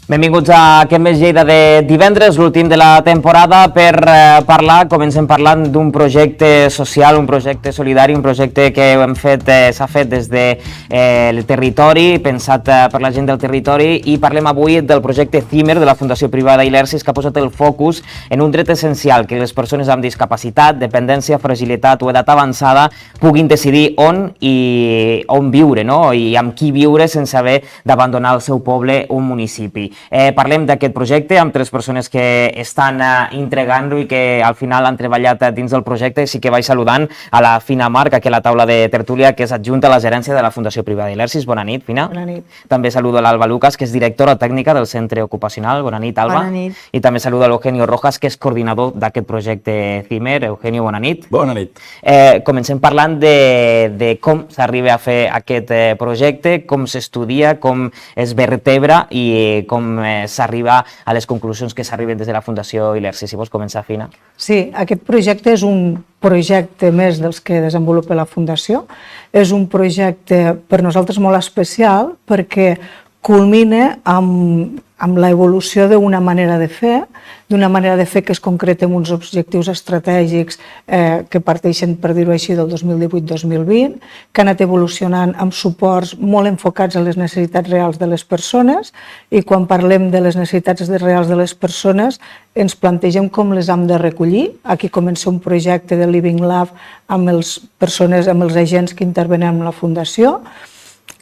Benvinguts a aquest Més Lleida de divendres, l'últim de la temporada, per comencem parlant d'un projecte social, un projecte solidari, un projecte que s'ha fet des del territori, pensat per la gent del territori, i parlem avui del projecte CIMER de la Fundació Privada Ilersis, que ha posat el focus en un dret essencial, que les persones amb discapacitat, dependència, fragilitat o edat avançada puguin decidir on viure, no? I amb qui viure sense haver d'abandonar el seu poble o un municipi. Parlem d'aquest projecte amb tres persones que estan entregant-lo i que al final han treballat dins del projecte. Sí que vaig saludant a la Fina Marc, aquí a la taula de tertúlia, que és adjunta a la gerència de la Fundació Privada Ilersis. Bona nit, Fina. Bona nit. També saludo l'Alba Lucas, que és directora tècnica del Centre Ocupacional. Bona nit, Alba. Bona nit. I també saludo l'Eugenio Rojas, que és coordinador d'aquest projecte CIMER. Eugenio, bona nit. Bona nit. Comencem parlant de com s'arriba a fer aquest projecte, com s'estudia, com es vertebra i com s'arriba a les conclusions que s'arriben des de la Fundació Ilersis. Si vols començar, Fina. Sí, aquest projecte és un projecte més dels que desenvolupa la Fundació. És un projecte per nosaltres molt especial perquè culmina amb l'evolució d'una manera de fer que es concreta en uns objectius estratègics que parteixen, per dir-ho així, del 2018-2020, que han anat evolucionant amb suports molt enfocats a les necessitats reals de les persones, i quan parlem de les necessitats reals de les persones ens plantegem com les hem de recollir. Aquí comença un projecte de Living Lab amb els agents que intervenen en la Fundació,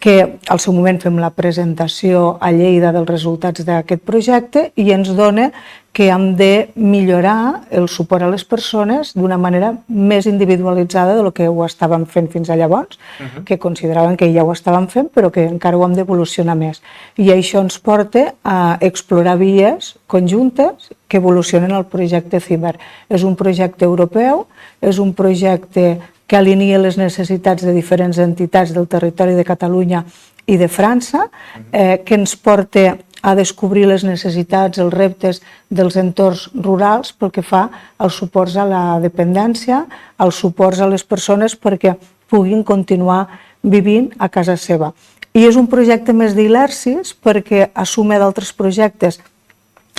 que al seu moment fem la presentació a Lleida dels resultats d'aquest projecte i ens dona que hem de millorar el suport a les persones d'una manera més individualitzada del que ho estàvem fent fins a llavors, que consideraven que ja ho estàvem fent, però que encara ho hem d'evolucionar més. I això ens porta a explorar vies conjuntes que evolucionen el projecte CIMER. És un projecte europeu, és un projecte que alinea les necessitats de diferents entitats del territori de Catalunya i de França, que ens porta a descobrir les necessitats, els reptes dels entorns rurals pel que fa als suports a la dependència, als suports a les persones perquè puguin continuar vivint a casa seva. I és un projecte més d'Ilersis perquè assume d'altres projectes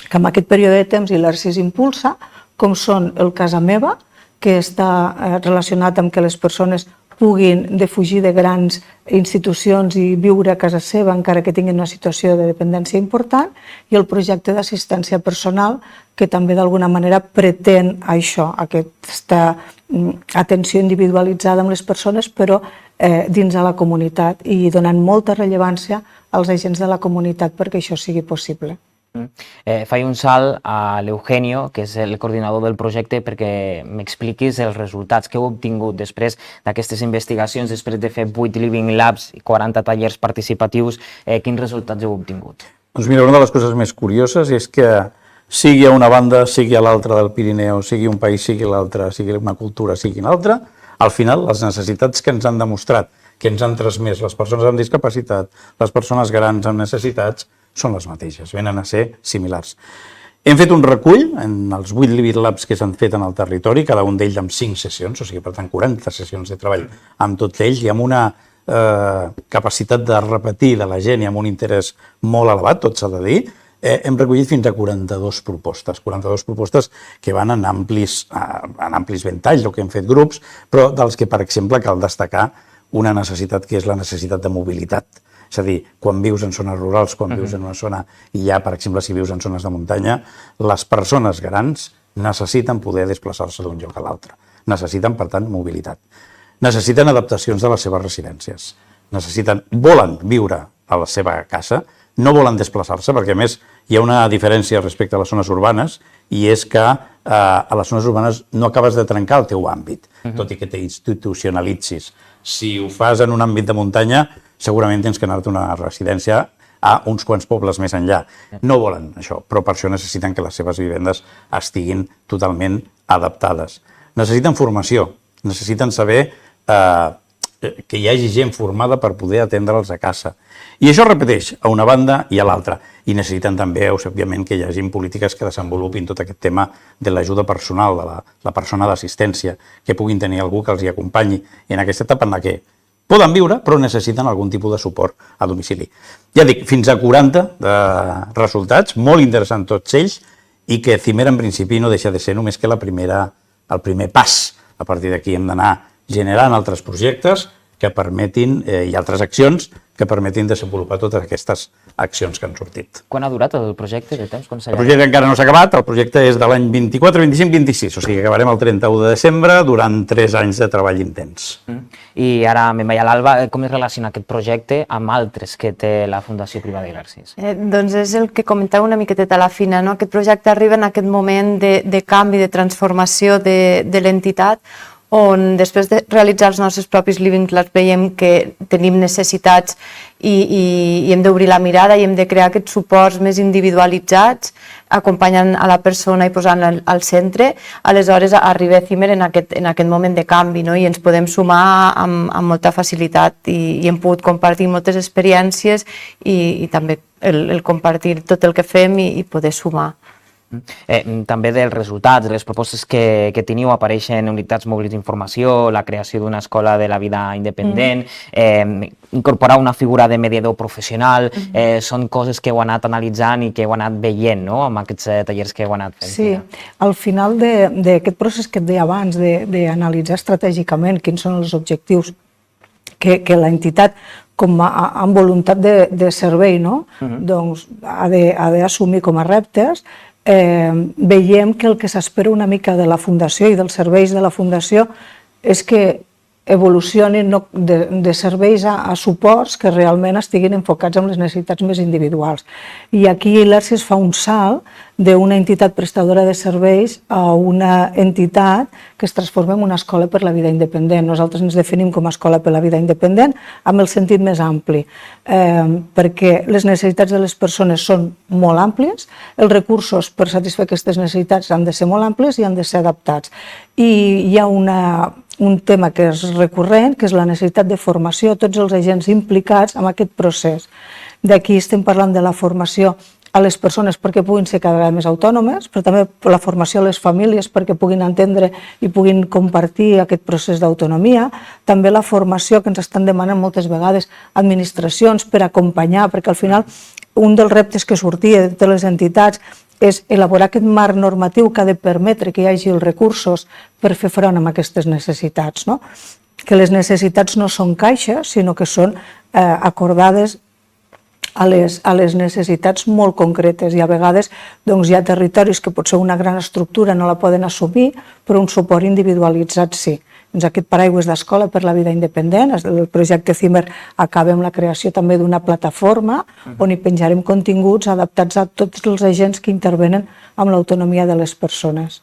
que en aquest període de temps Ilersis impulsa, com són el Casa Meva, que està relacionat amb que les persones puguin defugir de grans institucions i viure a casa seva encara que tinguin una situació de dependència important, i el projecte d'assistència personal, que també d'alguna manera pretén això, aquesta atenció individualitzada amb les persones, però dins de la comunitat, i donant molta rellevància als agents de la comunitat perquè això sigui possible. Faig un salt a l'Eugenio, que és el coordinador del projecte, perquè m'expliquis els resultats que heu obtingut després d'aquestes investigacions, després de fer 8 Living Labs i 40 tallers participatius. Quins resultats heu obtingut? Doncs mira, una de les coses més curioses és que sigui a una banda, sigui a l'altra del Pirineu, sigui un país, sigui l'altre, sigui una cultura, sigui l'altra, al final les necessitats que ens han demostrat, que ens han transmès les persones amb discapacitat, les persones grans amb necessitats, són les mateixes, venen a ser similars. Hem fet un recull en els 8 Living Labs que s'han fet en el territori, cada un d'ells amb 5 sessions, o sigui, per tant, 40 sessions de treball amb tots ells, i amb una capacitat de repetir de la gent i amb un interès molt elevat, tot s'ha de dir. Hem recollit fins a 42 propostes que van en amplis ventalls, o que hem fet grups, però dels que, per exemple, cal destacar una necessitat que és la necessitat de mobilitat. És a dir, quan vius en zones rurals, quan vius en una zona, i ja, per exemple, si vius en zones de muntanya, les persones grans necessiten poder desplaçar-se d'un lloc a l'altre. Necessiten, per tant, mobilitat. Necessiten adaptacions de les seves residències. Volen viure a la seva casa, no volen desplaçar-se, perquè a més hi ha una diferència respecte a les zones urbanes, i és que a les zones urbanes no acabes de trencar el teu àmbit, tot i que t'institucionalitzis. Si ho fas en un àmbit de muntanya, segurament tens que anar-te a una residència a uns quants pobles més enllà. No volen això, però per això necessiten que les seves vivendes estiguin totalment adaptades. Necessiten formació, necessiten saber que hi hagi gent formada per poder atendre'ls a casa. I això repeteix a una banda i a l'altra. I necessiten també, òbviament, que hi hagi polítiques que desenvolupin tot aquest tema de l'ajuda personal, de la persona d'assistència, que puguin tenir algú que els hi acompanyi en aquesta etapa en la que poden viure, però necessiten algun tipus de suport a domicili. Ja dic, fins a 40 resultats, molt interessants tots ells, i que Cimera en principi no deixa de ser només que el primer pas. A partir d'aquí hem d'anar generant altres projectes que permetin, i altres accions que permetin desenvolupar totes aquestes accions que han sortit. Quan ha durat el projecte de temps? El projecte encara no s'ha acabat, el projecte és de l'any 24, 25, 26, o sigui que acabarem el 31 de desembre durant 3 anys de treball intens. I ara me'n vaig a l'Alba, com es relaciona aquest projecte amb altres que té la Fundació Privada i l'Arcis? Doncs és el que comentava una miqueteta a la Fina, no? Aquest projecte arriba en aquest moment de canvi, de transformació de l'entitat, on després de realitzar els nostres propis Living Clubs veiem que tenim necessitats i hem d'obrir la mirada i hem de crear aquests suports més individualitzats, acompanyant a la persona i posant-la al centre. Aleshores arriba Cimer en aquest moment de canvi, no? I ens podem sumar amb molta facilitat i hem pogut compartir moltes experiències i també el compartir tot el que fem i poder sumar. També dels resultats, de les propostes que teniu, apareixen unitats mòbils d'informació, la creació d'una escola de la vida independent, incorporar una figura de mediador professional, són coses que heu anat analitzant i que heu anat veient, no?, amb aquests tallers que heu anat fent. Sí, al final d'aquest procés que et deia abans, d'analitzar estratègicament quins són els objectius que l'entitat, com amb voluntat de servei, no? Doncs ha d'assumir com a reptes, veiem que el que s'espera una mica de la Fundació i dels serveis de la Fundació és que evolucionin de serveis a suports que realment estiguin enfocats en les necessitats més individuals. I aquí l'Arcis fa un salt d'una entitat prestadora de serveis a una entitat que es transforma en una escola per la vida independent. Nosaltres ens definim com a escola per la vida independent amb el sentit més ampli, perquè les necessitats de les persones són molt àmplies, els recursos per satisfer aquestes necessitats han de ser molt amplis i han de ser adaptats. I hi ha un tema que és recurrent, que és la necessitat de formació a tots els agents implicats en aquest procés. D'aquí estem parlant de la formació a les persones perquè puguin ser cada vegada més autònomes, però també la formació a les famílies perquè puguin entendre i puguin compartir aquest procés d'autonomia, també la formació que ens estan demanant moltes vegades administracions per acompanyar, perquè al final un dels reptes que sortia de totes les entitats és elaborar aquest marc normatiu que ha de permetre que hi hagi els recursos per fer front a aquestes necessitats, no? Que les necessitats no són caixes, sinó que són acordades a les necessitats molt concretes i a vegades hi ha territoris que potser una gran estructura no la poden assumir, però un suport individualitzat sí. Aquest paraigües d'escola per la vida independent, el projecte Cimer acaba amb la creació també d'una plataforma on hi penjarem continguts adaptats a tots els agents que intervenen amb l'autonomia de les persones.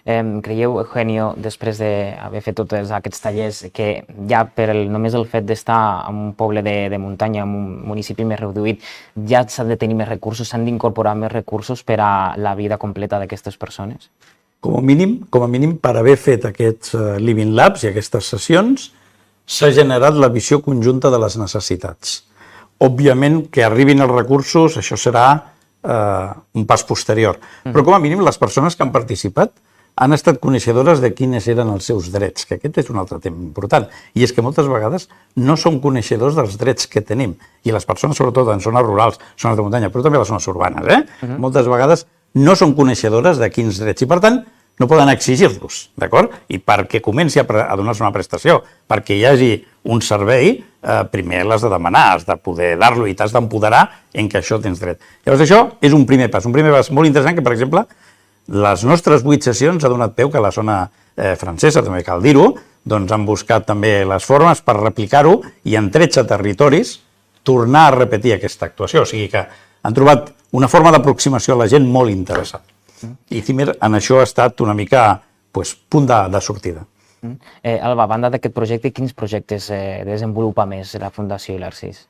Creieu, Eugenio, després d'haver fet tots aquests tallers, que ja per només el fet d'estar en un poble de muntanya, en un municipi més reduït, ja s'han de tenir més recursos, s'han d'incorporar més recursos per a la vida completa d'aquestes persones? Com a mínim, per haver fet aquests Living Labs i aquestes sessions, s'ha generat la visió conjunta de les necessitats. Òbviament, que arribin els recursos, això serà un pas posterior. Però com a mínim, les persones que han participat han estat coneixedores de quins eren els seus drets, que aquest és un altre tema important. I és que moltes vegades no som coneixedors dels drets que tenim. I les persones, sobretot en zones rurals, zones de muntanya, però també les zones urbanes, moltes vegades no són coneixedores de quins drets i, per tant, no poden exigir-los, d'acord? I perquè comenci a donar-se una prestació, perquè hi hagi un servei, primer l'has de demanar, has de poder dar-lo i t'has d'empoderar en que això tens dret. Llavors això és un primer pas molt interessant que, per exemple, les nostres 8 sessions ha donat peu que a la zona francesa, també cal dir-ho, doncs han buscat també les formes per replicar-ho i en 13 territoris tornar a repetir aquesta actuació. O sigui que han trobat una forma d'aproximació a la gent molt interessant. I Cimer en això ha estat una mica punt de sortida. Alba, a banda d'aquest projecte, quins projectes desenvolupa més la Fundació i l'Arcis?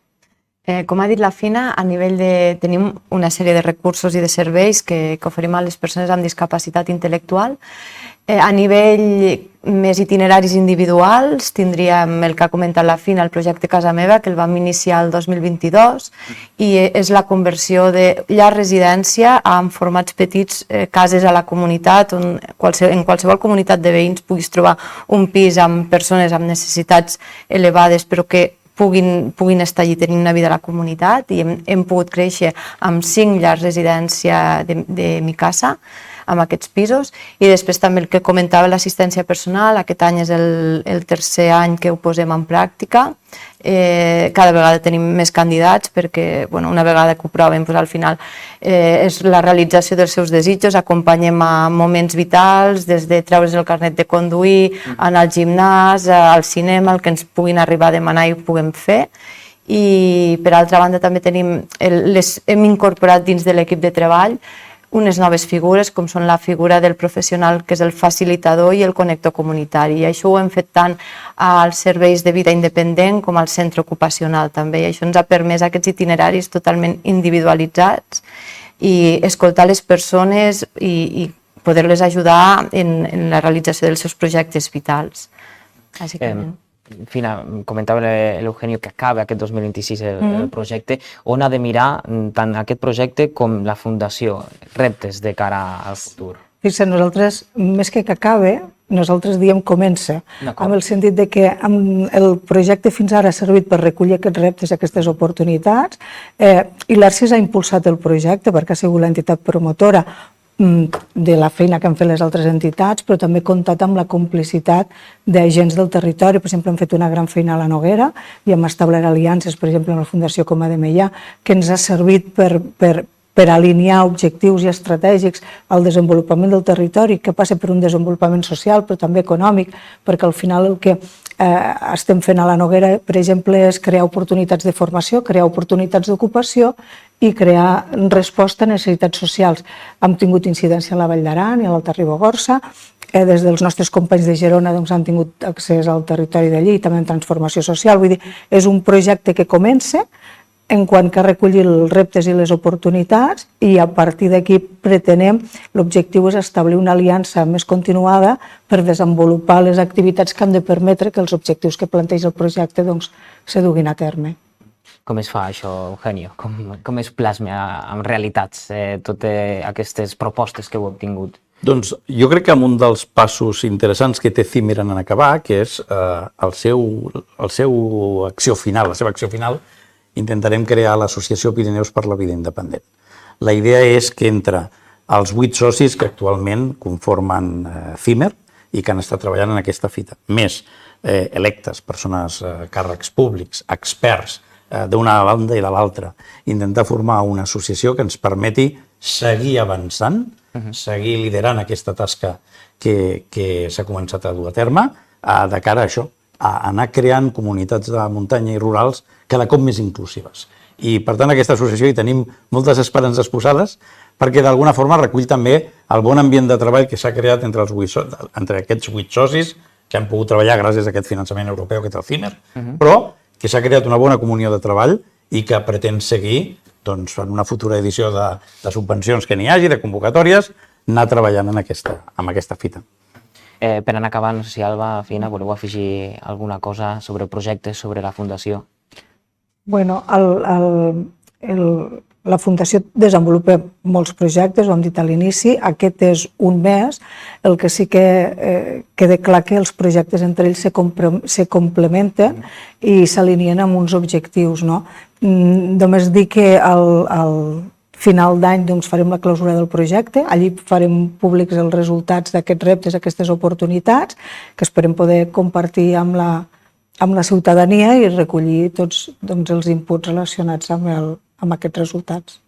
Com ha dit la Fina, a nivell de... tenim una sèrie de recursos i de serveis que oferim a les persones amb discapacitat intel·lectual. A nivell més itineraris individuals, tindríem el que ha comentat la Fina, el projecte Casa Meva, que el vam iniciar el 2022, i és la conversió de llar residència en formats petits, cases a la comunitat, on en qualsevol comunitat de veïns puguis trobar un pis amb persones amb necessitats elevades, però que puguin estar allí tenint una vida a la comunitat, i hem pogut créixer amb 5 llars residència de Mi Casa, amb aquests pisos, i després també el que comentava l'assistència personal, aquest any és el tercer any que ho posem en pràctica, cada vegada tenim més candidats perquè una vegada que ho proven al final és la realització dels seus desitjos, acompanyem a moments vitals, des de treure's el carnet de conduir, anar al gimnàs, al cinema, el que ens puguin arribar a demanar i ho puguem fer. I per altra banda també hem incorporat dins de l'equip de treball unes noves figures, com són la figura del professional que és el facilitador i el connector comunitari. I això ho hem fet tant als serveis de vida independent com al centre ocupacional també. I això ens ha permès aquests itineraris totalment individualitzats i escoltar les persones i poder-les ajudar en la realització dels seus projectes vitals, bàsicament. Fina, comentava l'Eugenio que acaba aquest 2026 el projecte. On ha de mirar tant aquest projecte com la Fundació? Reptes de cara al futur? Fixa't, nosaltres, més que acabe, nosaltres diem comença, amb el sentit de que el projecte fins ara ha servit per recollir aquests reptes, aquestes oportunitats, i l'Arcis ha impulsat el projecte perquè ha sigut l'entitat promotora de la feina que han fet les altres entitats, però també ha comptat amb la complicitat d'agents del territori. Per exemple, hem fet una gran feina a la Noguera i hem establert aliances, per exemple, amb la Fundació Coma de Meià, que ens ha servit per alinear objectius i estratègics al desenvolupament del territori, que passa per un desenvolupament social, però també econòmic, perquè al final el que estem fent a la Noguera, per exemple, és crear oportunitats de formació, crear oportunitats d'ocupació i crear resposta a necessitats socials. Hem tingut incidència a la Vall d'Aran i a l'Alta Ribagorça, des dels nostres companys de Girona han tingut accés al territori d'allí i també en transformació social. Vull dir, és un projecte que comença en quant que recollir els reptes i les oportunitats, i a partir d'aquí pretenem, l'objectiu és establir una aliança més continuada per desenvolupar les activitats que han de permetre que els objectius que planteja el projecte se duguin a terme. Com es fa això, Eugenio? Com es plasma en realitats totes aquestes propostes que heu obtingut? Doncs jo crec que un dels passos interessants que té Cimer en acabar, que és la seva acció final, intentarem crear l'Associació Pirineus per la Vida Independent. La idea és que entre els 8 socis que actualment conformen Cimer i que han estat treballant en aquesta fita, més electes, persones, càrrecs públics, experts, d'una banda i de l'altra, intentar formar una associació que ens permeti seguir avançant, seguir liderant aquesta tasca que s'ha començat a dur a terme, de cara a això, a anar creant comunitats de muntanya i rurals cada cop més inclusives. I, per tant, aquesta associació hi tenim moltes esperances posades perquè d'alguna forma recull també el bon ambient de treball que s'ha creat entre aquests 8 socis que han pogut treballar gràcies a aquest finançament europeu que té el Cimer, però que s'ha creat una bona comunió de treball i que pretén seguir en una futura edició de subvencions que n'hi hagi, de convocatòries, anar treballant amb aquesta fita. Per anar acabant, no sé si Alba, Fina, voleu afegir alguna cosa sobre el projecte, sobre la Fundació? Bueno, la Fundació desenvolupa molts projectes, ho hem dit a l'inici, aquest és un més. El que sí que queda clar que els projectes entre ells se complementen i s'alineen amb uns objectius. Només dir que al final d'any farem la clausura del projecte, allí farem públics els resultats d'aquests reptes, aquestes oportunitats, que esperem poder compartir amb la ciutadania i recollir tots els inputs relacionats amb aquests resultats.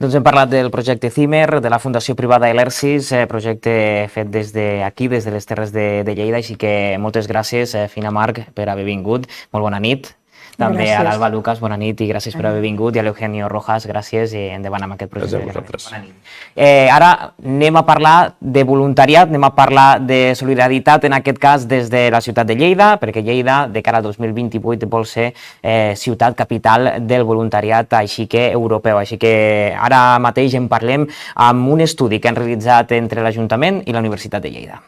Doncs hem parlat del projecte Cimer, de la Fundació Privada Elersis, projecte fet des d'aquí, des de les Terres de Lleida, així que moltes gràcies, Fina, Marc, per haver vingut. Molt bona nit. També Gràcies. a l'Alba Lucas, bona nit i gràcies per haver vingut, i a l'Eugenio Rojas, gràcies i endavant amb aquest projecte. Gràcies a vosaltres. Bona nit. Ara anem a parlar de voluntariat, anem a parlar de solidaritat, en aquest cas des de la ciutat de Lleida, perquè Lleida de cara a 2028 vol ser ciutat capital del voluntariat, així que europeu. Així que ara mateix en parlem amb un estudi que han realitzat entre l'Ajuntament i la Universitat de Lleida.